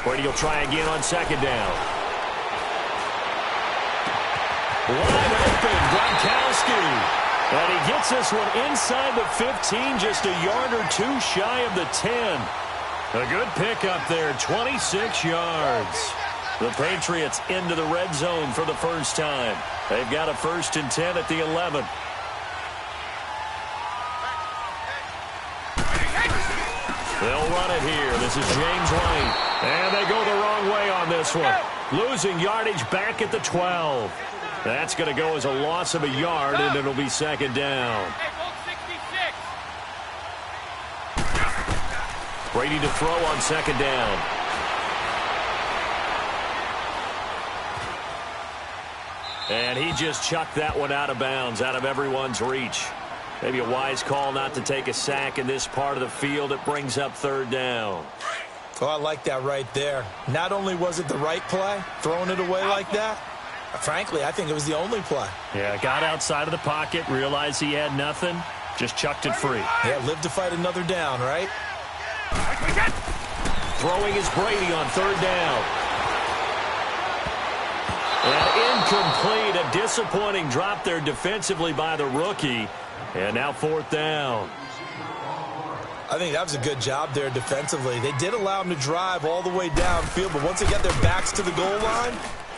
Brady will try again on second down. Wide open, Gronkowski. And he gets this one inside the 15, just a yard or two shy of the 10. A good pickup there, 26 yards. The Patriots into the red zone for the first time. They've got a 1st and 10 at the 11. They'll run it here. This is James White. And they go the wrong way on this one. Losing yardage back at the 12. That's going to go as a loss of a yard, and it'll be second down. Brady to throw on second down. And he just chucked that one out of bounds, out of everyone's reach. Maybe a wise call not to take a sack in this part of the field. It brings up third down. Oh, I like that right there. Not only was it the right play, throwing it away like that, frankly, I think it was the only play. Yeah, got outside of the pocket, realized he had nothing, just chucked it free. Yeah, live to fight another down, right? Throwing is Brady on third down. And incomplete, a disappointing drop there defensively by the rookie. And now fourth down. I think that was a good job there defensively. They did allow him to drive all the way downfield, but once they got their backs to the goal line,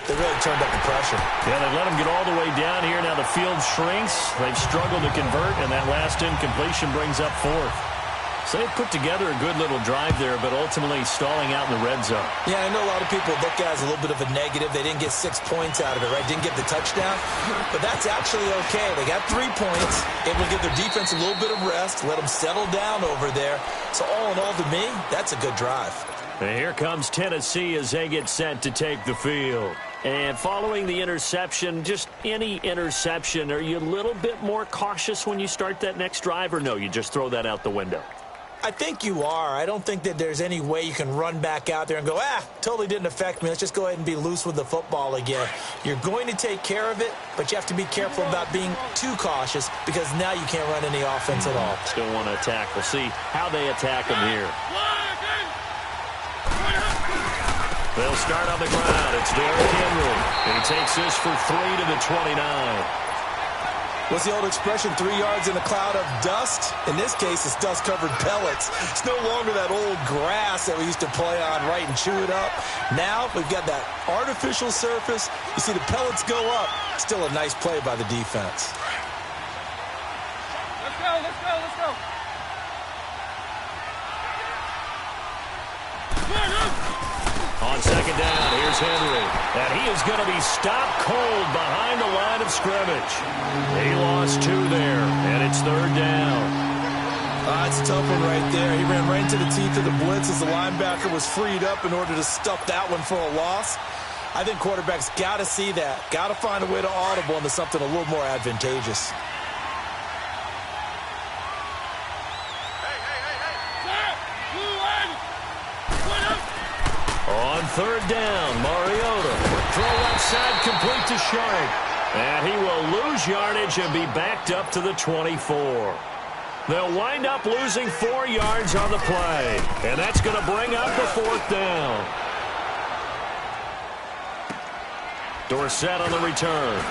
they really turned up the pressure. Yeah, they let him get all the way down here. Now the field shrinks. They've struggled to convert, and that last incompletion brings up fourth. So they put together a good little drive there, but ultimately stalling out in the red zone. Yeah, I know a lot of people look at it as a little bit of a negative. They didn't get 6 points out of it, right? Didn't get the touchdown. But that's actually okay. They got 3 points, able to give their defense a little bit of rest, let them settle down over there. So all in all, to me, that's a good drive. And here comes Tennessee as they get set to take the field. And following the interception, just any interception, are you a little bit more cautious when you start that next drive, or no, you just throw that out the window? I think you are. I don't think that there's any way you can run back out there and go, totally didn't affect me. Let's just go ahead and be loose with the football again. You're going to take care of it, but you have to be careful about being too cautious because now you can't run any offense at all. Still want to attack. We'll see how they attack them here. They'll start on the ground. It's Derrick Henry. And he takes this for 3 to the 29. What's the old expression, 3 yards in a cloud of dust? In this case, it's dust-covered pellets. It's no longer that old grass that we used to play on, right, and chew it up. Now we've got that artificial surface. You see the pellets go up. Still a nice play by the defense. Let's go, let's go, let's go. On second down, here's Henry. And he is going to be stopped cold behind the line of scrimmage. He lost 2 there, and it's third down. That's a tough one right there. He ran right into the teeth of the blitz as the linebacker was freed up in order to stuff that one for a loss. I think quarterbacks got to see that. Got to find a way to audible into something a little more advantageous. On third down, Mariota. Throw outside, complete to Sharp. And he will lose yardage and be backed up to the 24. They'll wind up losing 4 yards on the play. And that's going to bring up the fourth down. Dorsett on the return.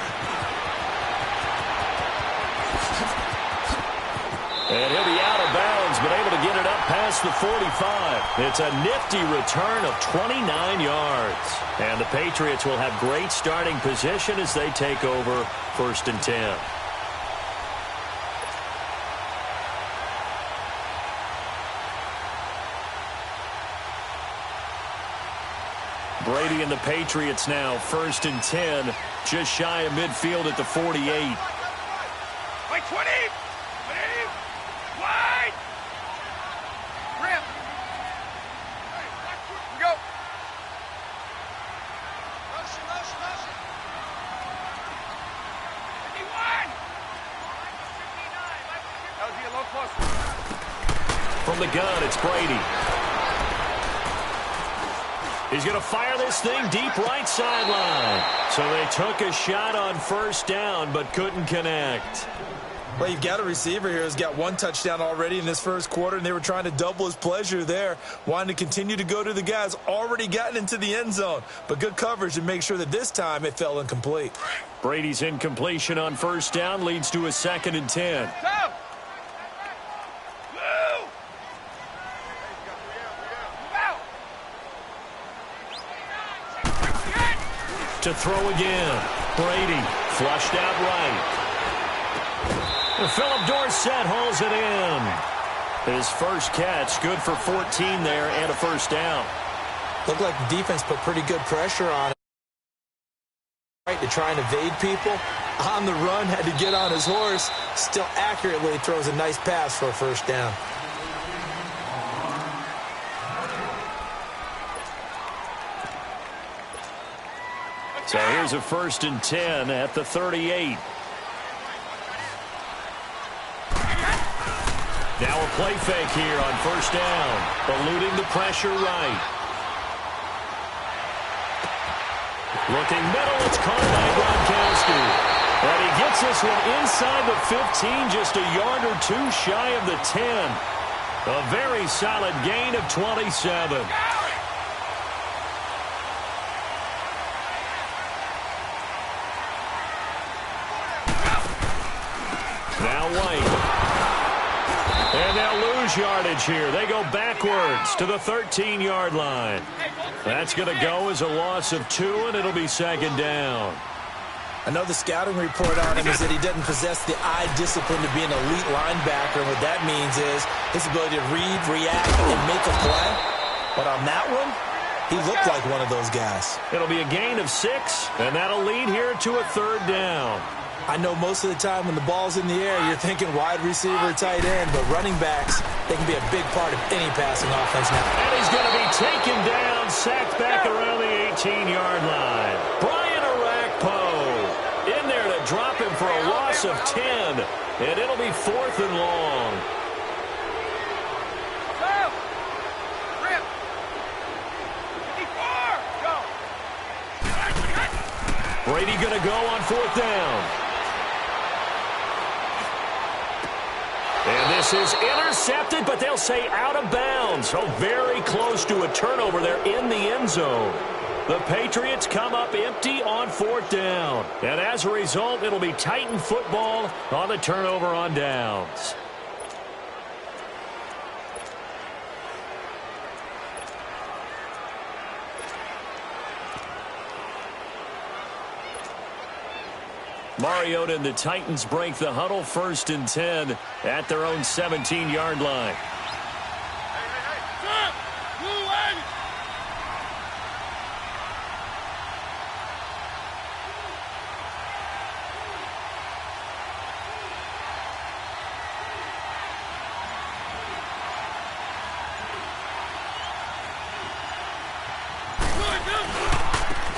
And he'll be out of bounds, but able to get it up past the 45. It's a nifty return of 29 yards. And the Patriots will have great starting position as they take over 1st and 10. Brady and the Patriots now 1st and 10, just shy of midfield at the 48. Wait, 20! Wide! Rip! Here we go! Motion, motion, motion! 51! That would be a little closer. From the gun, it's Brady. He's going to fire this thing deep right sideline. So they took a shot on first down, but couldn't connect. Well, you've got a receiver here who's got one touchdown already in this first quarter, and they were trying to double his pleasure there, wanting to continue to go to the guys already gotten into the end zone. But good coverage to make sure that this time it fell incomplete. Brady's incompletion on first down leads to a 2nd and 10. To throw again. Brady flushed out right. Philip Dorsett hauls it in. His first catch, good for 14 there and a first down. Looked like the defense put pretty good pressure on it. Right, to try and evade people. On the run, had to get on his horse. Still accurately throws a nice pass for a first down. So here's a 1st and 10 at the 38. Now a play fake here on first down. Eluding the pressure right. Looking middle, it's caught by Gronkowski. And he gets this one inside the 15, just a yard or two shy of the 10. A very solid gain of 27. Now White. And they'll lose yardage here. They go backwards to the 13-yard line. That's going to go as a loss of 2, and it'll be 2nd down. I know the scouting report on him is that he doesn't possess the eye discipline to be an elite linebacker. And what that means is his ability to read, react, and make a play. But on that one, he looked like one of those guys. It'll be a gain of 6, and that'll lead here to a 3rd down. I know most of the time when the ball's in the air, you're thinking wide receiver, tight end, but running backs, they can be a big part of any passing offense now. And he's going to be taken down, sacked back around the 18-yard line. Brian Orakpo in there to drop him for a loss of 10, and it'll be 4th and long. Brady going to go on 4th down. And this is intercepted, but they'll say out of bounds. So very close to a turnover there in the end zone. The Patriots come up empty on 4th down. And as a result, it'll be Titan football on the turnover on downs. Mariota and the Titans break the huddle, 1st and 10 at their own 17-yard line.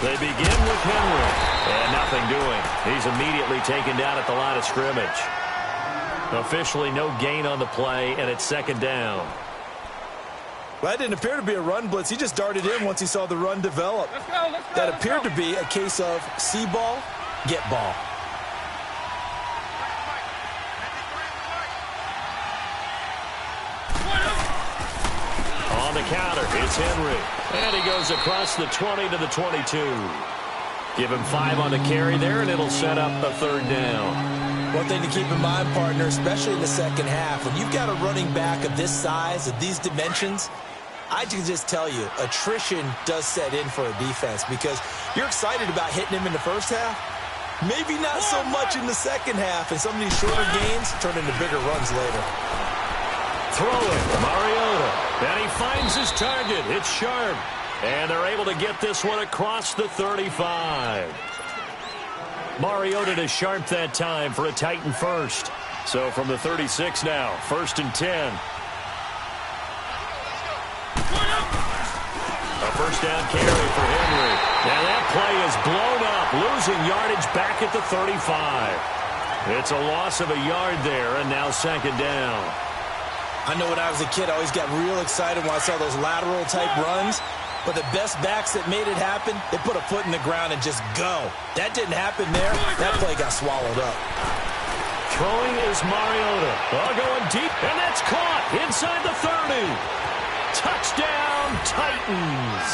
They begin with Henry. And nothing doing. He's immediately taken down at the line of scrimmage. Officially no gain on the play, and it's 2nd down. Well, that didn't appear to be a run blitz. He just darted in once he saw the run develop. Let's go, that appeared to be a case of see ball, get ball. On the counter, it's Henry. And he goes across the 20 to the 22. Give him 5 on the carry there, and it'll set up a 3rd down. One thing to keep in mind, partner, especially in the second half, when you've got a running back of this size, of these dimensions, I can just tell you, attrition does set in for a defense because you're excited about hitting him in the first half. Maybe not so much in the second half, and some of these shorter gains turn into bigger runs later. Throwing, Mariota, and he finds his target. It's Sharp. And they're able to get this one across the 35. Mariota to Sharp that time for a Titan first. So from the 36 now, 1st and 10. A first down carry for Henry. And that play is blown up, losing yardage back at the 35. It's a loss of a yard there, and now 2nd down. I know when I was a kid, I always got real excited when I saw those lateral-type runs. But the best backs that made it happen, they put a foot in the ground and just go. That didn't happen there. That play got swallowed up. Throwing is Mariota. Going deep, and that's caught inside the 30. Touchdown, Titans.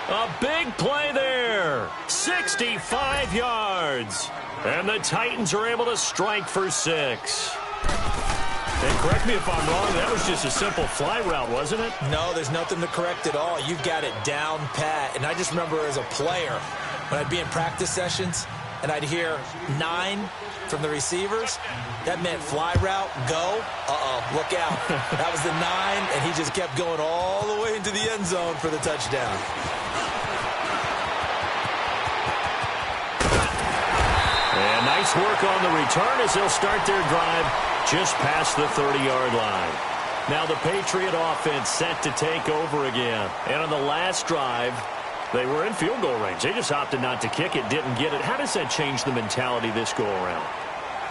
A big play there. 65 yards. And the Titans are able to strike for 6. And correct me if I'm wrong, that was just a simple fly route, wasn't it? No, there's nothing to correct at all. You've got it down pat. And I just remember as a player, when I'd be in practice sessions, and I'd hear 9 from the receivers, that meant fly route, go, look out. That was the 9, and he just kept going all the way into the end zone for the touchdown. And nice work on the return as they'll start their drive just past the 30-yard line. Now the Patriot offense set to take over again. And on the last drive, they were in field goal range. They just opted not to kick it, didn't get it. How does that change the mentality this go-around?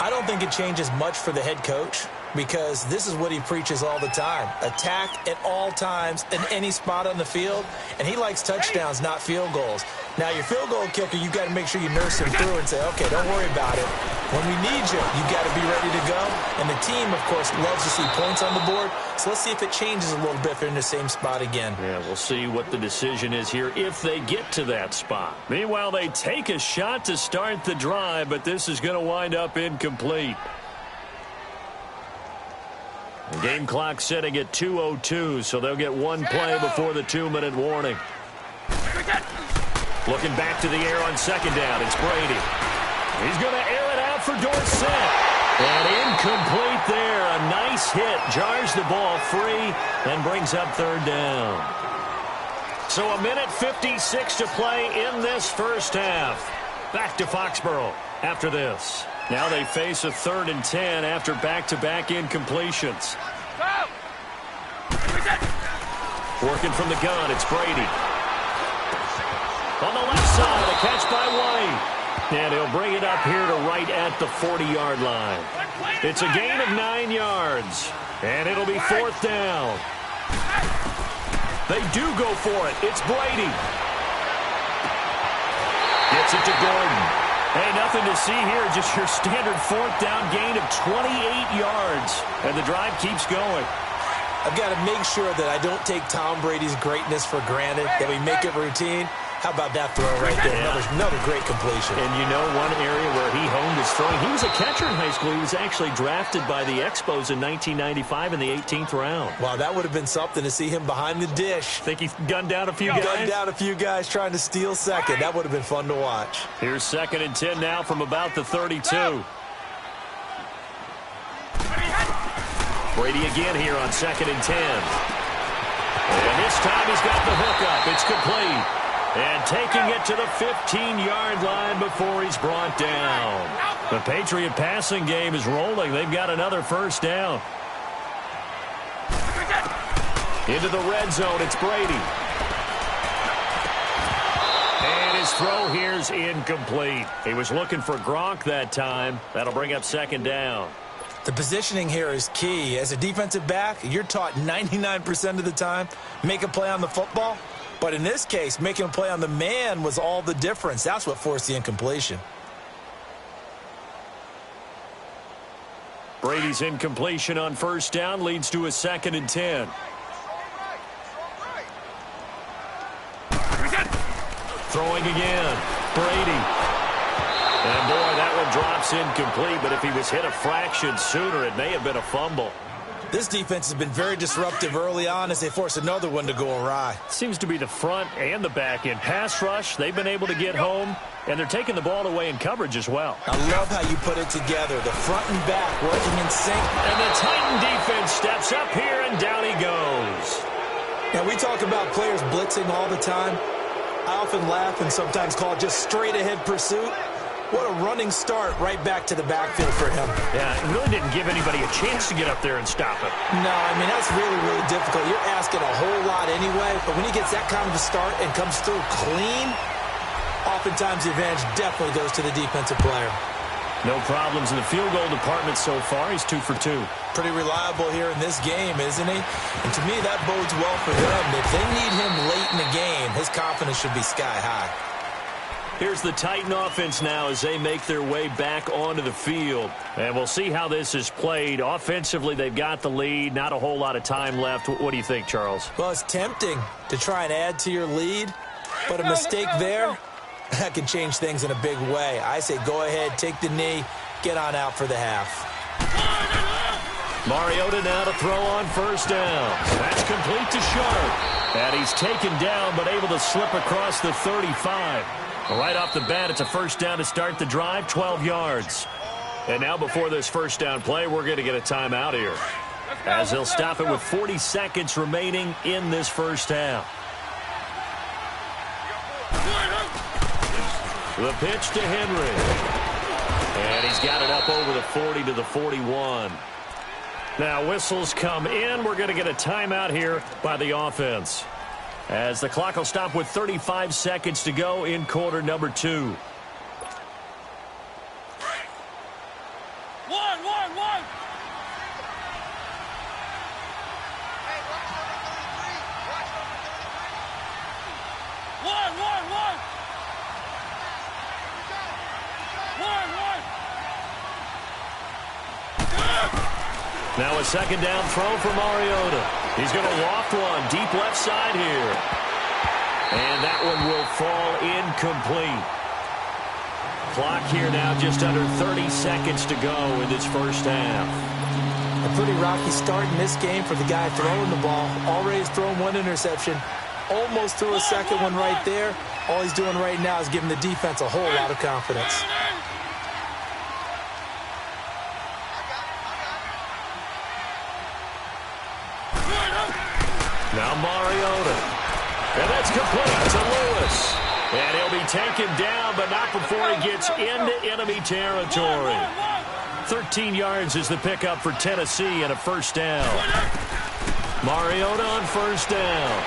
I don't think it changes much for the head coach because this is what he preaches all the time. Attack at all times in any spot on the field, and he likes touchdowns, not field goals. Now, your field goal kicker, you've got to make sure you nurse him through and say, okay, don't worry about it. When we need you, you've got to be ready to go. And the team, of course, loves to see points on the board. So let's see if it changes a little bit if they're in the same spot again. Yeah, we'll see what the decision is here if they get to that spot. Meanwhile, they take a shot to start the drive, but this is going to wind up incomplete. The game clock setting at 2:02, so they'll get one play before the 2-minute warning. Looking back to the air on second down, it's Brady. He's going to air it out for Dorsett. And incomplete there. A nice hit. Jars the ball free and brings up third down. So 1:56 to play in this first half. Back to Foxborough after this. Now they face a 3rd and 10 after back-to-back incompletions. Working from the gun, it's Brady. On the left side, a catch by White. And he'll bring it up here to right at the 40-yard line. It's a gain of 9 yards. And it'll be 4th down. They do go for it. It's Brady. Gets it to Gordon. Hey, nothing to see here. Just your standard 4th down gain of 28 yards. And the drive keeps going. I've got to make sure that I don't take Tom Brady's greatness for granted, that we make it routine. How about that throw right there? Yeah. Another great completion. And you know one area where he honed his throwing? He was a catcher in high school. He was actually drafted by the Expos in 1995 in the 18th round. Wow, that would have been something to see him behind the dish. Think he gunned down a few guys? Gunned down a few guys trying to steal second. That would have been fun to watch. Here's 2nd and 10 now from about the 32. Brady again here on 2nd and 10. And this time he's got the hook up. It's complete. And taking it to the 15-yard line before he's brought down. The Patriot passing game is rolling. They've got another first down. Into the red zone, it's Brady. And his throw here's incomplete. He was looking for Gronk that time. That'll bring up 2nd down. The positioning here is key. As a defensive back, you're taught 99% of the time, make a play on the football. But in this case, making a play on the man was all the difference. That's what forced the incompletion. Brady's incompletion on first down leads to a 2nd and 10. Throwing again. Brady. And boy, that one drops incomplete, but if he was hit a fraction sooner, it may have been a fumble. This defense has been very disruptive early on as they force another one to go awry. Seems to be the front and the back end. Pass rush, they've been able to get home, and they're taking the ball away in coverage as well. I love how you put it together. The front and back working in sync. And the Titan defense steps up here, and down he goes. Now, we talk about players blitzing all the time. I often laugh and sometimes call it just straight-ahead pursuit. What a running start right back to the backfield for him. Yeah, it really didn't give anybody a chance to get up there and stop it. No, I mean, that's really, really difficult. You're asking a whole lot anyway, but when he gets that kind of a start and comes through clean, oftentimes the advantage definitely goes to the defensive player. No problems in the field goal department so far. He's 2 for 2. Pretty reliable here in this game, isn't he? And to me, that bodes well for them. If they need him late in the game, his confidence should be sky high. Here's the Titan offense now as they make their way back onto the field. And we'll see how this is played. Offensively, they've got the lead. Not a whole lot of time left. What do you think, Charles? Well, it's tempting to try and add to your lead, but a mistake there, that can change things in a big way. I say go ahead, take the knee, get on out for the half. Mariota now to throw on first down. That's complete to Sharp. And he's taken down but able to slip across the 35. Right off the bat, it's a first down to start the drive, 12 yards. And now before this first down play, we're going to get a timeout here, as they'll stop it with 40 seconds remaining in this first half. The pitch to Henry. And he's got it up over the 40 to the 41. Now whistles come in. We're going to get a timeout here by the offense, as the clock will stop with 35 seconds to go in quarter number 2. Now a second down throw for Mariota. He's going to loft one deep left side here. And that one will fall incomplete. Clock here now just under 30 seconds to go in this first half. A pretty rocky start in this game for the guy throwing the ball. Already thrown one interception. Almost threw a second one right there. All he's doing right now is giving the defense a whole lot of confidence. Now Mariota. And that's complete to Lewis. And he'll be taken down, but not before he gets into enemy territory. 13 yards is the pickup for Tennessee and a first down. Mariota on first down.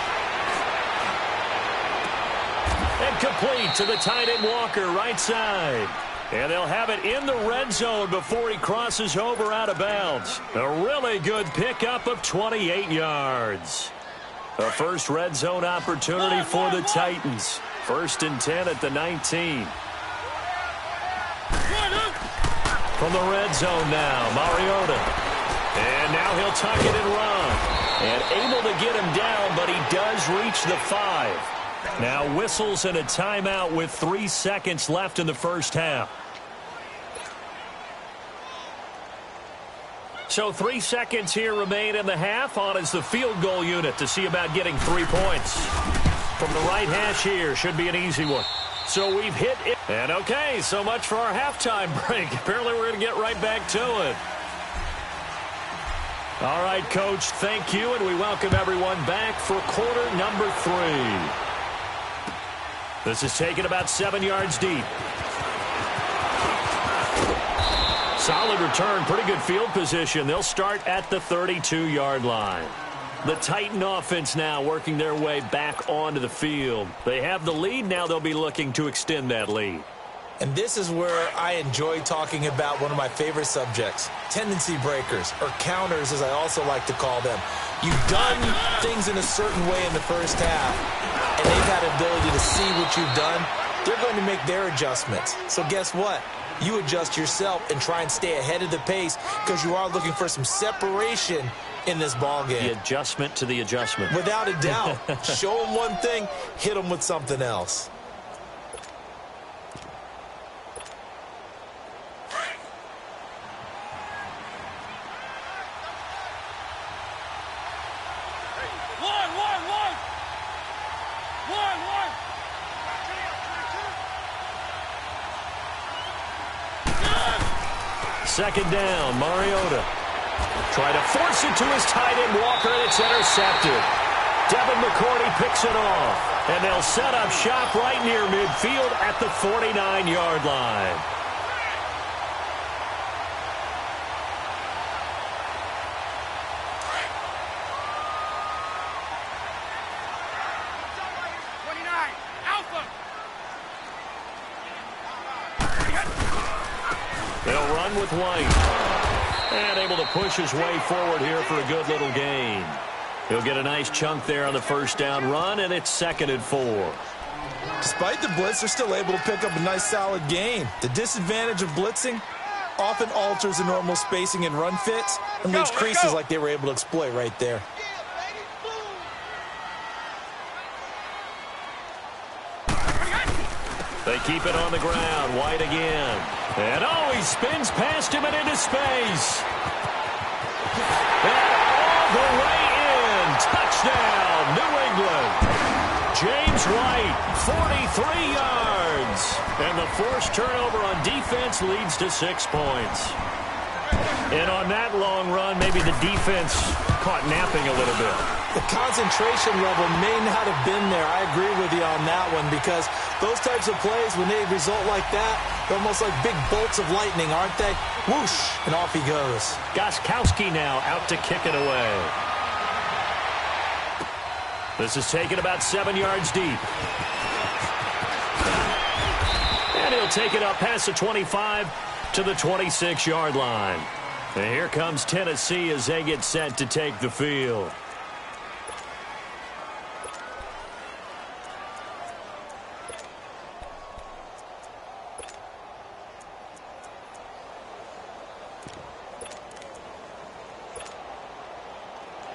And complete to the tight end Walker, right side. And they'll have it in the red zone before he crosses over out of bounds. A really good pickup of 28 yards. A first red zone opportunity for the Titans. 1st and 10 at the 19. From the red zone now, Mariota. And now he'll tuck it and run. And able to get him down, but he does reach the 5. Now whistles and a timeout with 3 seconds left in the first half. So 3 seconds here remain in the half. On is the field goal unit to see about getting 3 points. From the right hash here, should be an easy one. So we've hit it. And okay, so much for our halftime break. Apparently we're going to get right back to it. All right, Coach, thank you, and we welcome everyone back for quarter number 3. This is taken about 7 yards deep. Solid return, pretty good field position. They'll start at the 32-yard line. The Titan offense now working their way back onto the field. They have the lead. Now they'll be looking to extend that lead. And this is where I enjoy talking about one of my favorite subjects, tendency breakers, or counters as I also like to call them. You've done things in a certain way in the first half, and they've had the ability to see what you've done. They're going to make their adjustments. So guess what? You adjust yourself and try and stay ahead of the pace, because you are looking for some separation in this ball game. The adjustment to the adjustment. Without a doubt. Show them one thing, hit them with something else. Second down, Mariota. Try to force it to his tight end, Walker, and it's intercepted. Devin McCourty picks it off. And they'll set up shop right near midfield at the 49-yard line. They'll run with White. And able to push his way forward here for a good little gain. He'll get a nice chunk there on the first down run, and it's 2nd and 4. Despite the blitz, they're still able to pick up a nice, solid gain. The disadvantage of blitzing often alters the normal spacing and run fits and leaves creases like they were able to exploit right there. They keep it on the ground. White again. And he spins past him and into space. And all the way in. Touchdown, New England. James White, 43 yards. And the forced turnover on defense leads to 6 points. And on that long run, maybe the defense caught napping a little bit. The concentration level may not have been there. I agree with you on that one because those types of plays, when they result like that, they're almost like big bolts of lightning, aren't they? Whoosh, and off he goes. Gostkowski now out to kick it away. This is taken about 7 yards deep. And he'll take it up past the 25 to the 26-yard line. And here comes Tennessee as they get set to take the field.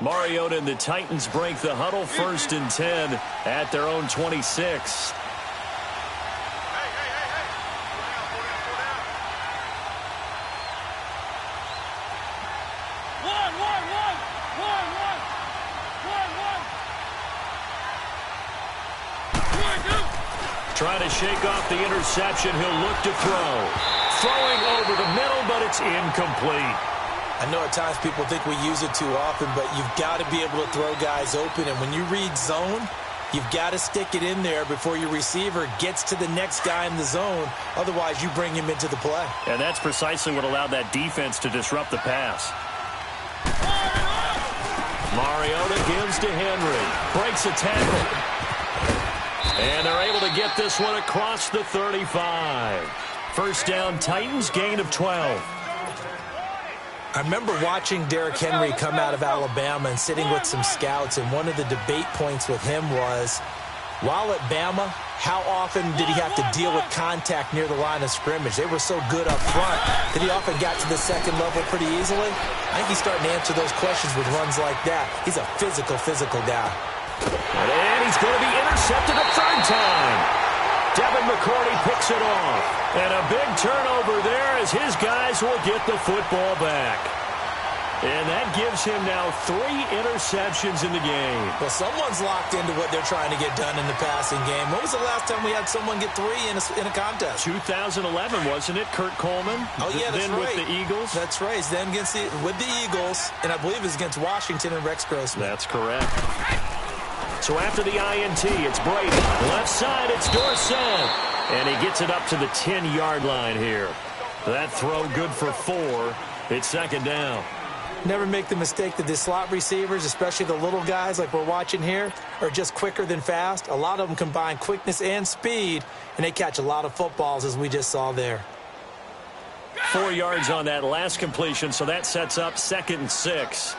Mariota and the Titans break the huddle, 1st and 10 at their own 26. Trying to shake off the interception. He'll look to throw. Throwing over the middle, but it's incomplete. I know at times people think we use it too often, but you've got to be able to throw guys open. And when you read zone, you've got to stick it in there before your receiver gets to the next guy in the zone. Otherwise, you bring him into the play. And that's precisely what allowed that defense to disrupt the pass. Mariota gives to Henry. Breaks a tackle. And they're able to get this one across the 35. First down, Titans, gain of 12. I remember watching Derrick Henry come out of Alabama and sitting with some scouts, and one of the debate points with him was, while at Bama, how often did he have to deal with contact near the line of scrimmage? They were so good up front that he often got to the second level pretty easily. I think he's starting to answer those questions with runs like that. He's a physical guy. And he's going to be intercepted a 3rd time. Devin McCourty picks it off. And a big turnover there as his guys will get the football back. And that gives him now 3 interceptions in the game. Well, someone's locked into what they're trying to get done in the passing game. When was the last time we had someone get 3 in a contest? 2011, wasn't it? Kurt Coleman? Oh, yeah, that's then right. With the Eagles? That's right. Then with the Eagles, and I believe it was against Washington and Rex Grossman. That's correct. So after the INT, it's Brady. Left side, it's Dorsett. And he gets it up to the 10-yard line here. That throw good for 4. It's 2nd down. Never make the mistake that the slot receivers, especially the little guys like we're watching here, are just quicker than fast. A lot of them combine quickness and speed, and they catch a lot of footballs, as we just saw there. 4 yards on that last completion, so that sets up 2nd and 6.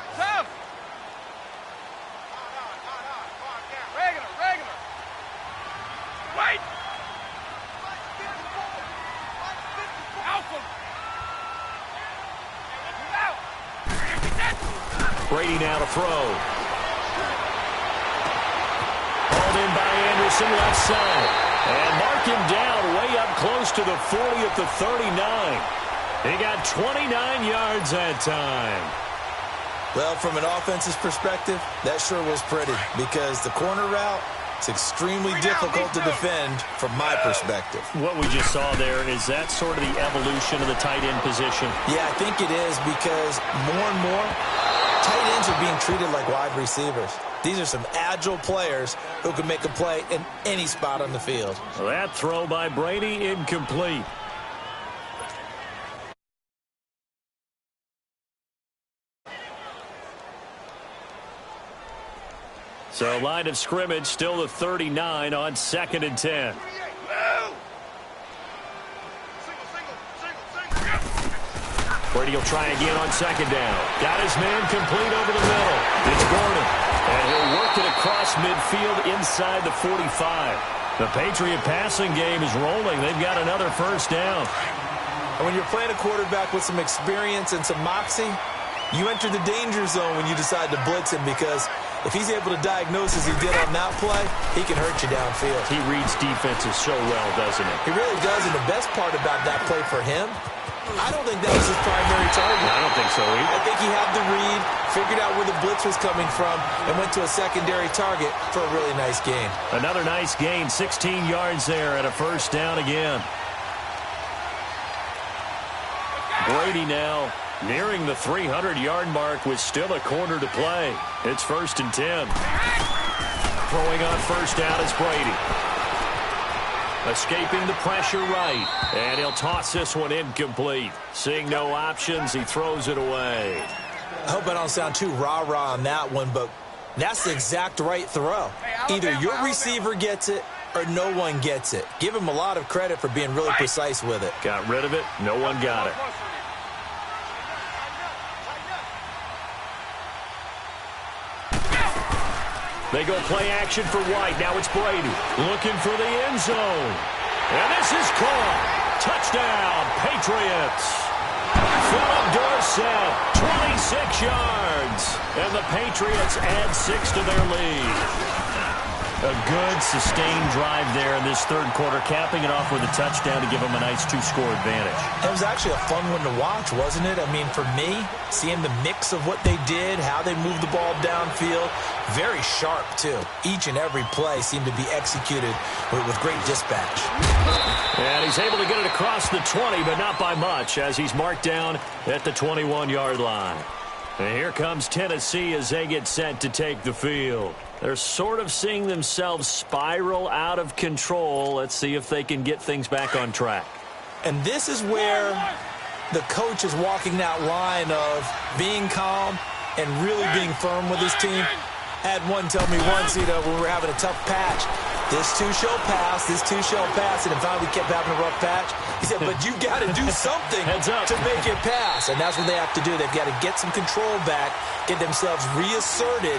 Brady now to throw. Hauled in by Anderson, left side. And mark him down way up close to the 40 at the 39. He got 29 yards that time. Well, from an offense's perspective, that sure was pretty because the corner route, it's extremely difficult to defend from my perspective. What we just saw there, is that sort of the evolution of the tight end position? Yeah, I think it is because more and more, tight ends are being treated like wide receivers. These are some agile players who can make a play in any spot on the field. That throw by Brady incomplete. So line of scrimmage still the 39 on 2nd and 10. Brady will try again on 2nd down. Got his man complete over the middle. It's Gordon. And he'll work it across midfield inside the 45. The Patriot passing game is rolling. They've got another first down. And when you're playing a quarterback with some experience and some moxie, you enter the danger zone when you decide to blitz him, because if he's able to diagnose as he did on that play, he can hurt you downfield. He reads defenses so well, doesn't he? He really does, and the best part about that play for him, I don't think that was his primary target. I don't think so either. I think he had the read, figured out where the blitz was coming from, and went to a secondary target for a really nice gain. Another nice gain, 16 yards there and a first down again. Brady now nearing the 300-yard mark with still a quarter to play. It's 1st and 10. Throwing on first down is Brady. Escaping the pressure right. And he'll toss this one incomplete. Seeing no options, he throws it away. I hope I don't sound too rah-rah on that one, but that's the exact right throw. Either your receiver gets it or no one gets it. Give him a lot of credit for being really precise with it. Got rid of it. No one got it. They go play action for White. Now it's Brady looking for the end zone. And this is caught. Touchdown, Patriots. Philip Dorsett, 26 yards. And the Patriots add 6 to their lead. A good, sustained drive there in this third quarter, capping it off with a touchdown to give them a nice 2-score advantage. It was actually a fun one to watch, wasn't it? I mean, for me, seeing the mix of what they did, how they moved the ball downfield, very sharp, too. Each and every play seemed to be executed with great dispatch. And he's able to get it across the 20, but not by much, as he's marked down at the 21-yard line. And here comes Tennessee as they get set to take the field. They're sort of seeing themselves spiral out of control. Let's see if they can get things back on track. And this is where the coach is walking that line of being calm and really being firm with his team. I had one tell me once, when we were having a tough patch, this too shall pass, this too shall pass, and finally we kept having a rough patch. He said, but you got to do something to make it pass, and that's what they have to do. They've got to get some control back, get themselves reasserted,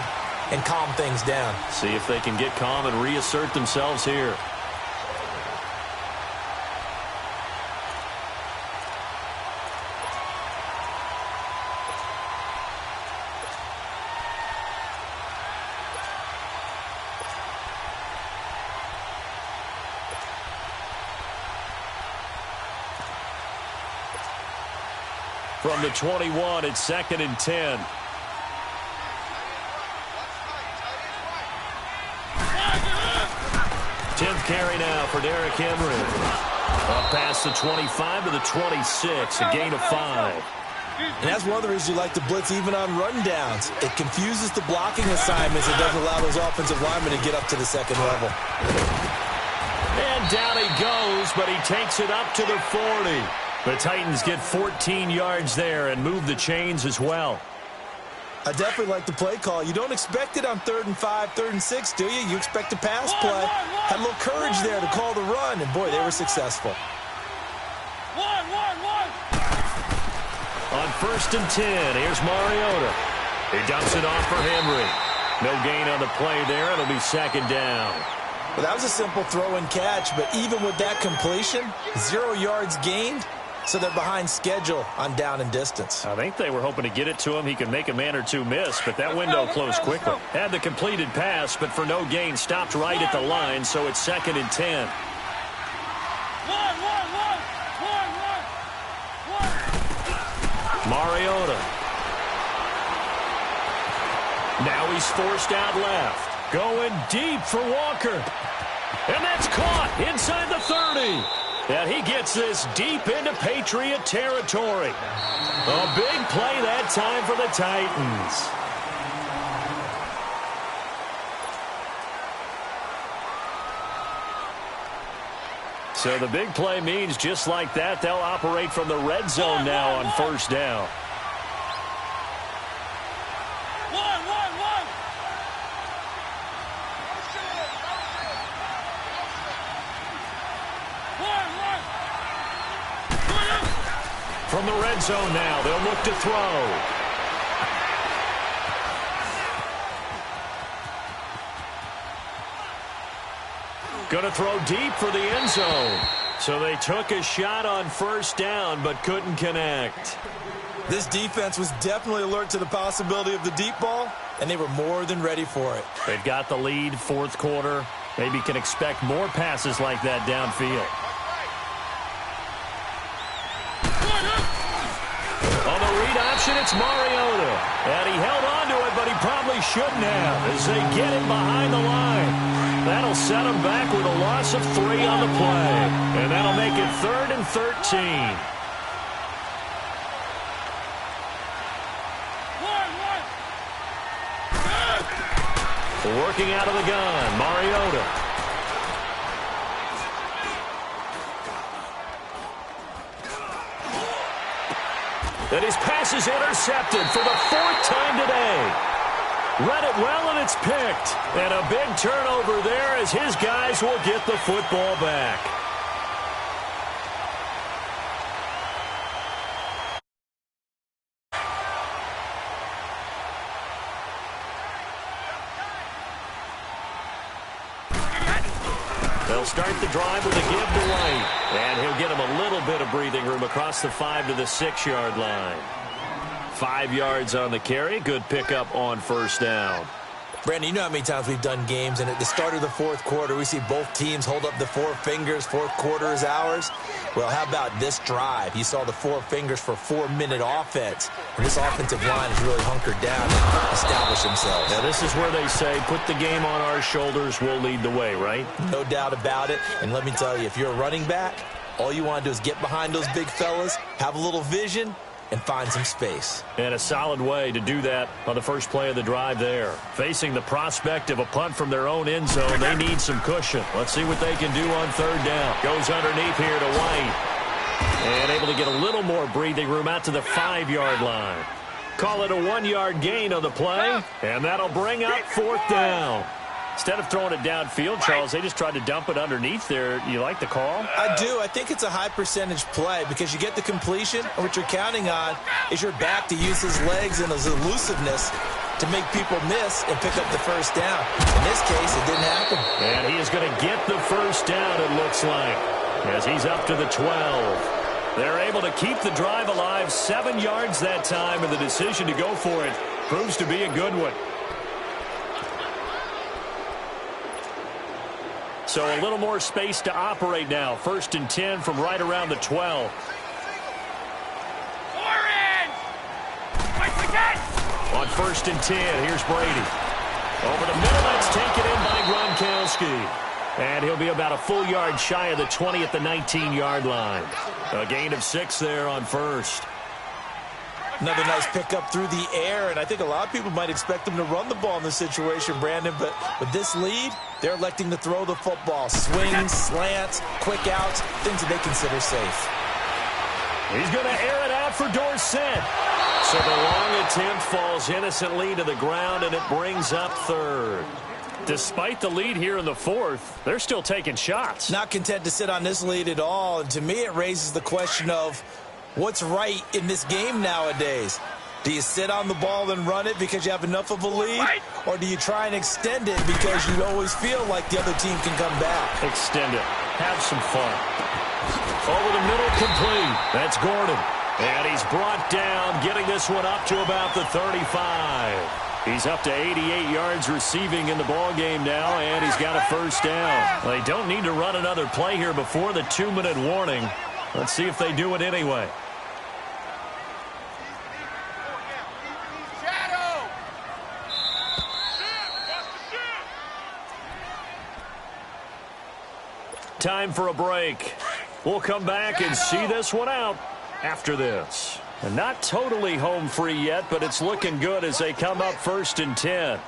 and calm things down. See if they can get calm and reassert themselves here. From the 21, it's 2nd and 10. Tenth carry now for Derrick Henry. Up past the 25 to the 26, a gain of 5. And that's one of the reasons you like to blitz even on rundowns. It confuses the blocking assignments. It doesn't allow those offensive linemen to get up to the second level. And down he goes, but he takes it up to the 40. The Titans get 14 yards there and move the chains as well. I definitely like the play call. You don't expect it on 3rd and 5, 3rd and 6, do you? You expect a pass play. Had a little courage there to call the run, and boy, they were successful. On 1st and 10, here's Mariota. He dumps it off for Henry. No gain on the play there. It'll be 2nd down. Well, that was a simple throw and catch, but even with that completion, 0 yards gained. So they're behind schedule on down and distance. I think they were hoping to get it to him. He could make a man or two miss, but that window closed quickly. Had the completed pass, but for no gain, stopped right at the line, so it's 2nd and 10. Mariota. Now he's forced out left. Going deep for Walker. And that's caught inside the 30. And he gets this deep into Patriot territory. A big play that time for the Titans. So the big play means just like that, they'll operate from the red zone now on 1st down. From the red zone now, they'll look to throw. Going to throw deep for the end zone. So they took a shot on first down but couldn't connect. This defense was definitely alert to the possibility of the deep ball, and they were more than ready for it. They've got the lead, fourth quarter. Maybe can expect more passes like that downfield. On the read option, it's Mariota. And he held on to it, but he probably shouldn't have as they get him behind the line. That'll set him back with a loss of 3 on the play. And that'll make it 3rd and 13. Working out of the gun, Mariota. And his pass is intercepted for the 4th time today. Read it well, and it's picked. And a big turnover there as his guys will get the football back. They'll start the drive with a give to White. And he'll get him a little bit of breathing room across the 5 to the 6-yard line. 5 yards on the carry. Good pickup on first down. Brandon, you know how many times we've done games, and at the start of the fourth quarter, we see both teams hold up the 4 fingers, fourth quarter is ours. Well, how about this drive? You saw the 4 fingers for 4-minute offense. And this offensive line is really hunkered down and established themselves. Now, this is where they say, put the game on our shoulders, we'll lead the way, right? No doubt about it. And let me tell you, if you're a running back, all you want to do is get behind those big fellas, have a little vision, and find some space. And a solid way to do that on the first play of the drive there. Facing the prospect of a punt from their own end zone, they need some cushion. Let's see what they can do on 3rd down. Goes underneath here to White. And able to get a little more breathing room out to the 5-yard line. Call it a 1-yard gain on the play, and that'll bring up 4th down. Instead of throwing it downfield, Charles, they just tried to dump it underneath there. You like the call? I do. I think it's a high-percentage play because you get the completion, and what you're counting on is your back to use his legs and his elusiveness to make people miss and pick up the first down. In this case, it didn't happen. And he is going to get the first down, it looks like, as he's up to the 12. They're able to keep the drive alive, 7 yards that time, and the decision to go for it proves to be a good one. So a little more space to operate now. 1st and 10 from right around the 12. On 1st and 10, here's Brady. Over the middle, that's taken in by Gronkowski. And he'll be about a full yard shy of the 20 at the 19-yard line. A gain of 6 there on 1st. Another nice pickup through the air, and I think a lot of people might expect them to run the ball in this situation, Brandon, but with this lead, they're electing to throw the football. Swings, slants, quick outs, things that they consider safe. He's going to air it out for Dorsett. So the long attempt falls innocently to the ground, and it brings up 3rd. Despite the lead here in the 4th, they're still taking shots. Not content to sit on this lead at all, and to me it raises the question of what's right in this game nowadays? Do you sit on the ball and run it because you have enough of a lead? Or do you try and extend it because you always feel like the other team can come back? Extend it. Have some fun. Over the middle, complete. That's Gordon. And he's brought down, getting this one up to about the 35. He's up to 88 yards receiving in the ballgame now, and he's got a first down. They don't need to run another play here before the 2-minute warning. Let's see if they do it anyway. Time for a break. We'll come back and see this one out after this. And not totally home free yet, but it's looking good as they come up 1st and 10.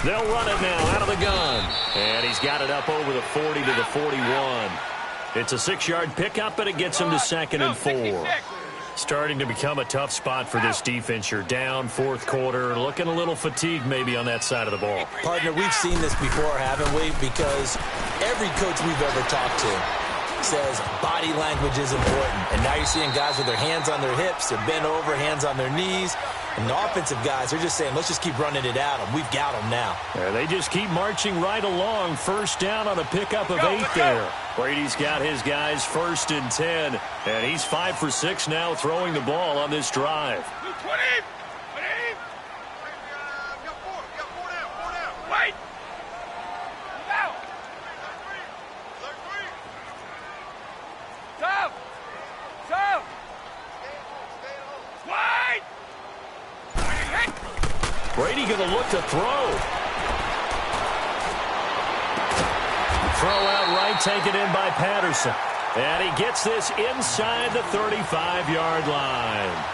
They'll run it now out of the gun. And he's got it up over the 40 to the 41. It's a 6-yard pickup, and it gets him to 2nd and 4. Starting to become a tough spot for this defense. You're down 4th quarter, looking a little fatigued maybe on that side of the ball. Partner, we've seen this before, haven't we? Because every coach we've ever talked to, says body language is important. And now you're seeing guys with their hands on their hips, they're bent over, hands on their knees. And the offensive guys, they're just saying, let's just keep running it at them. We've got them now. Yeah, they just keep marching right along. First down on a pickup of 8 there. Brady's got his guys 1st and 10. And he's 5 for 6 now throwing the ball on this drive. 20! Wait! Out! Stop! Stop! Wait! Brady going to look to throw. Throw out right, taken in by Patterson. And he gets this inside the 35-yard line.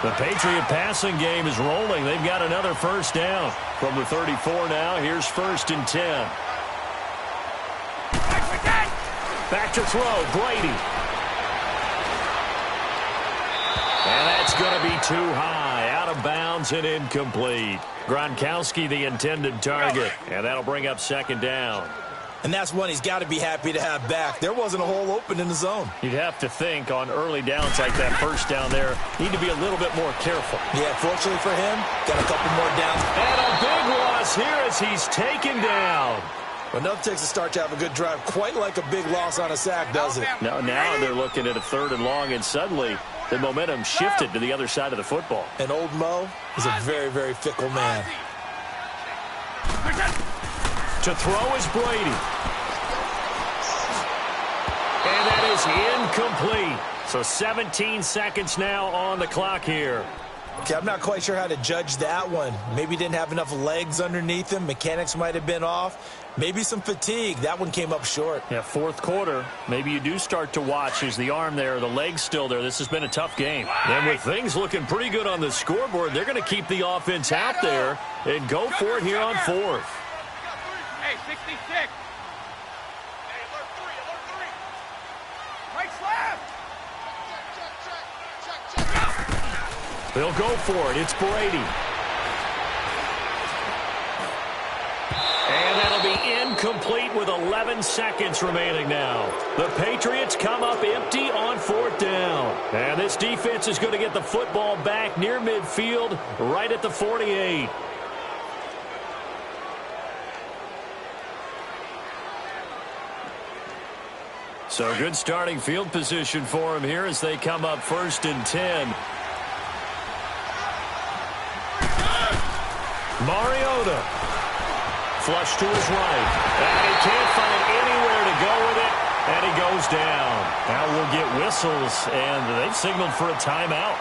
The Patriot passing game is rolling. They've got another first down. From the 34 now, here's 1st and 10. Back to throw, Brady. And that's going to be too high. Out of bounds and incomplete. Gronkowski the intended target. And that'll bring up 2nd down. And that's one he's got to be happy to have back. There wasn't a hole open in the zone. You'd have to think on early downs like that first down there, need to be a little bit more careful. Yeah, fortunately for him, got a couple more downs. And a big loss here as he's taken down. Well, nothing takes a start to have a good drive quite like a big loss on a sack, does it? Now they're looking at a 3rd and long, and suddenly the momentum shifted to the other side of the football. And old Mo is a very, very fickle man. To throw is Brady. And that is incomplete. So 17 seconds now on the clock here. Okay, I'm not quite sure how to judge that one. Maybe didn't have enough legs underneath him. Mechanics might have been off. Maybe some fatigue. That one came up short. Yeah, 4th quarter. Maybe you do start to watch. Is the arm there, the leg's still there. This has been a tough game. And with things looking pretty good on the scoreboard, they're going to keep the offense out there and go for it here on 4th. Hey, 66. Hey, alert 3. Right slap. Check. They'll go for it. It's Brady. And that'll be incomplete with 11 seconds remaining now. The Patriots come up empty on 4th down. And this defense is going to get the football back near midfield, right at the 48. So good starting field position for him here as they come up 1st and 10. Mariota. Flush to his right. And he can't find anywhere to go with it. And he goes down. Now we'll get whistles, and they've signaled for a timeout.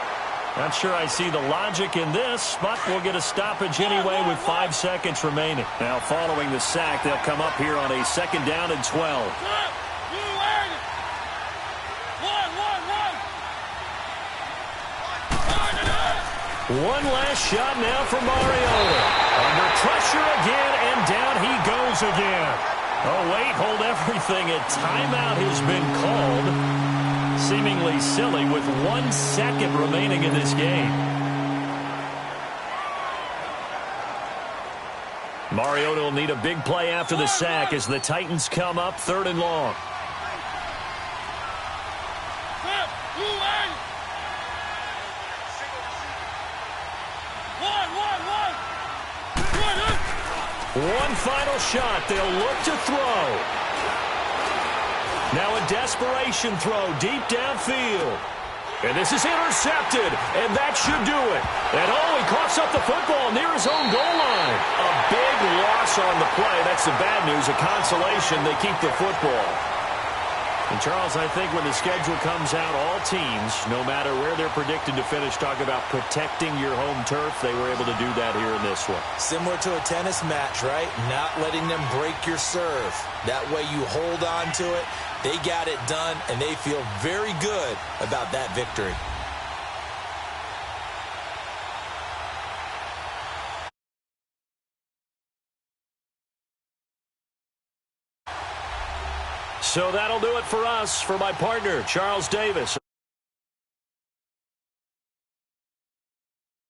Not sure I see the logic in this, but we'll get a stoppage anyway with 5 seconds remaining. Now following the sack, they'll come up here on a 2nd down and 12. One last shot now for Mariota. Under pressure again, and down he goes again. Oh, wait, hold everything. A timeout has been called. Seemingly silly with 1 second remaining in this game. Mariota will need a big play after the sack as the Titans come up 3rd and long. One final shot. They'll look to throw. Now a desperation throw deep downfield. And this is intercepted. And that should do it. And oh, he coughs up the football near his own goal line. A big loss on the play. That's the bad news. A consolation. They keep the football. And, Charles, I think when the schedule comes out, all teams, no matter where they're predicted to finish, talk about protecting your home turf. They were able to do that here in this one. Similar to a tennis match, right? Not letting them break your serve. That way you hold on to it. They got it done, and they feel very good about that victory. So that'll do it for us. For my partner, Charles Davis.